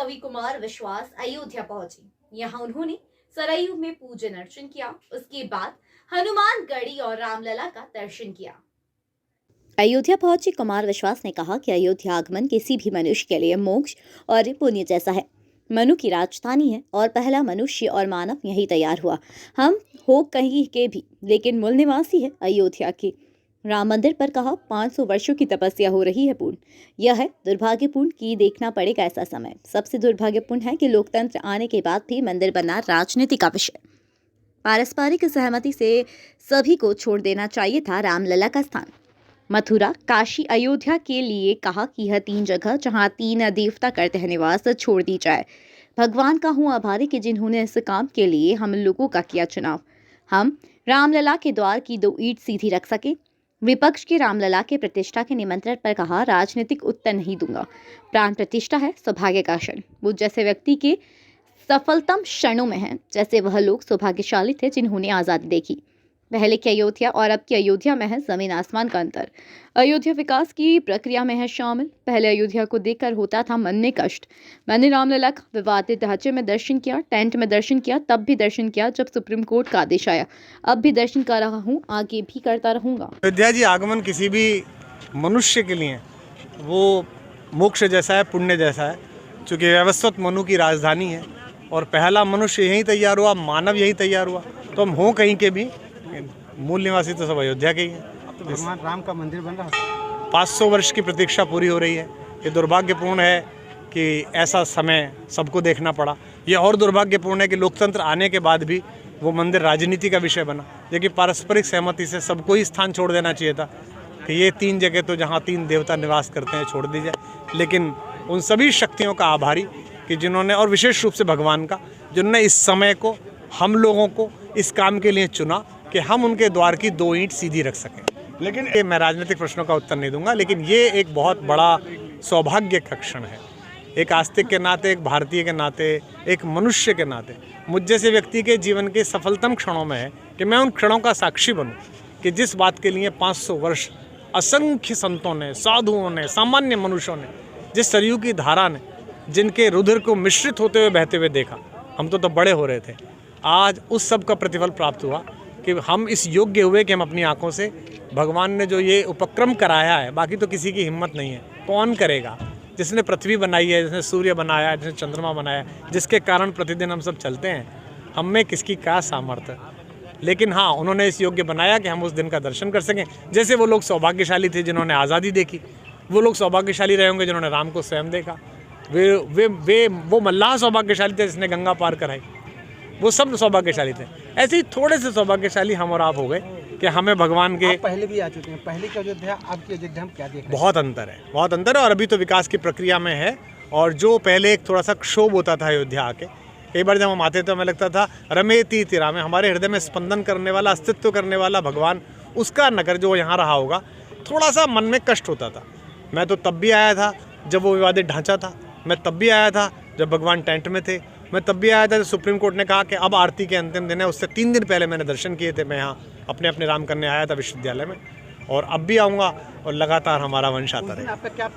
कवि कुमार विश्वास अयोध्या पहुंचे। यहाँ उन्होंने सरयू में पूजन अर्चन किया। उसके बाद हनुमानगढ़ी और रामलला का दर्शन किया। अयोध्या पहुंचे कुमार विश्वास ने कहा कि अयोध्या आगमन किसी भी मनुष्य के लिए मोक्ष और पुण्य जैसा है। मनु की राजधानी है और पहला मनुष्य और मानव यही तैयार हुआ। हम हो कहीं के भी, लेकिन मूल निवासी है अयोध्या के। राम मंदिर पर कहा 500 वर्षों की तपस्या हो रही है पूर्ण। यह है दुर्भाग्यपूर्ण कि देखना पड़ेगा ऐसा समय। सबसे दुर्भाग्यपूर्ण है कि लोकतंत्र आने के बाद भी मंदिर बनना राजनीति का विषय। पारस्परिक सहमति से सभी को छोड़ देना चाहिए था रामलला का स्थान। मथुरा, काशी, अयोध्या के लिए कहा कि यह 3 जगह जहां 3 देवता करते हैं निवास छोड़ दी जाए। भगवान का हूँ आभारी कि जिन्होंने इस काम के लिए हम लोगों का किया चुनाव। हम रामलला के द्वार की 2 ईंट सीधी रख सके। विपक्ष के रामलला के प्रतिष्ठा के निमंत्रण पर कहा राजनीतिक उत्तर नहीं दूंगा। प्राण प्रतिष्ठा है सौभाग्य का क्षण। वो जैसे व्यक्ति के सफलतम क्षणों में है जैसे वह लोग सौभाग्यशाली थे जिन्होंने आज़ादी देखी। पहले की अयोध्या और अब की अयोध्या में है जमीन आसमान का अंतर। अयोध्या विकास की प्रक्रिया में है शामिल। पहले अयोध्या को देखकर होता था मन में कष्ट। मैंने रामलला का विवादित ढांचे में दर्शन किया, टेंट में दर्शन किया, तब भी दर्शन किया जब सुप्रीम कोर्ट का आदेश आया। अब भी दर्शन कर रहा हूँ, आगे भी करता रहूंगा। अयोध्या जी आगमन किसी भी मनुष्य के लिए वो मोक्ष जैसा है, पुण्य जैसा है। चूँकि व्यवस्थित मनु की राजधानी है और पहला मनुष्य यहीं तैयार हुआ, मानव यहीं तैयार हुआ, तो हम हों कहीं के भी, मूल निवासी तो सब अयोध्या के ही हैं। तो भगवान राम का मंदिर बन रहा है। 500 वर्ष की प्रतीक्षा पूरी हो रही है। ये दुर्भाग्यपूर्ण है कि ऐसा समय सबको देखना पड़ा। ये और दुर्भाग्यपूर्ण है कि लोकतंत्र आने के बाद भी वो मंदिर राजनीति का विषय बना। जबकि पारस्परिक सहमति से सबको ही स्थान छोड़ देना चाहिए था कि ये 3 जगह तो जहाँ 3 देवता निवास करते हैं छोड़ दी जाए। लेकिन उन सभी शक्तियों का आभारी कि जिन्होंने, और विशेष रूप से भगवान का, जिन्होंने इस समय को, हम लोगों को इस काम के लिए चुना कि हम उनके द्वार की 2 ईंट सीधी रख सकें। लेकिन ये मैं राजनीतिक प्रश्नों का उत्तर नहीं दूंगा, लेकिन ये एक बहुत बड़ा सौभाग्य का क्षण है। एक आस्तिक के नाते, एक भारतीय के नाते, एक मनुष्य के नाते मुझ जैसे व्यक्ति के जीवन के सफलतम क्षणों में है कि मैं उन क्षणों का साक्षी बनूं कि जिस बात के लिए 500 वर्ष असंख्य संतों ने, साधुओं ने, सामान्य मनुष्यों ने, जिस सरयू की धारा ने, जिनके रुधिर को मिश्रित होते हुए बहते हुए देखा, हम तो बड़े हो रहे थे। आज उस सब का प्रतिफल प्राप्त हुआ कि हम इस योग्य हुए कि हम अपनी आंखों से भगवान ने जो ये उपक्रम कराया है, बाकी तो किसी की हिम्मत नहीं है। कौन करेगा? जिसने पृथ्वी बनाई है, जिसने सूर्य बनाया है, जिसने चंद्रमा बनाया है, जिसके कारण प्रतिदिन हम सब चलते हैं, हम में किसकी क्या सामर्थ्य। लेकिन हाँ, उन्होंने इस योग्य बनाया कि हम उस दिन का दर्शन कर सकें। जैसे वो लोग सौभाग्यशाली थे जिन्होंने आज़ादी देखी, वो लोग सौभाग्यशाली रहे होंगे जिन्होंने राम को स्वयं देखा। वो मल्लाह सौभाग्यशाली थे जिसने गंगा पार कराई। वो सब सौभाग्यशाली थे। ऐसे ही थोड़े से सौभाग्यशाली हम और आप हो गए कि हमें भगवान के, आप पहले भी आ चुके हैं। पहले की अयोध्या, अब की अयोध्या हम क्या देख रहे हैं? बहुत अंतर है, बहुत अंतर है। और अभी तो विकास की प्रक्रिया में है। और जो पहले एक थोड़ा सा क्षोभ होता था अयोध्या आके, कई बार जब हम आते तो हमें लगता था रमेती तिरा में, हमारे हृदय में स्पंदन करने वाला, अस्तित्व करने वाला भगवान, उसका नगर जो यहाँ रहा होगा, थोड़ा सा मन में कष्ट होता था। मैं तो तब भी आया था जब वो विवादित ढांचा था। मैं तब भी आया था जब भगवान टेंट में थे। मैं तब भी आया था जब सुप्रीम कोर्ट ने कहा कि अब आरती के अंतिम दिन है। उससे 3 दिन पहले मैंने दर्शन किए थे। मैं यहाँ अपने राम करने आया था विश्वविद्यालय में, और अब भी आऊँगा और लगातार हमारा वंश आता रहेगा।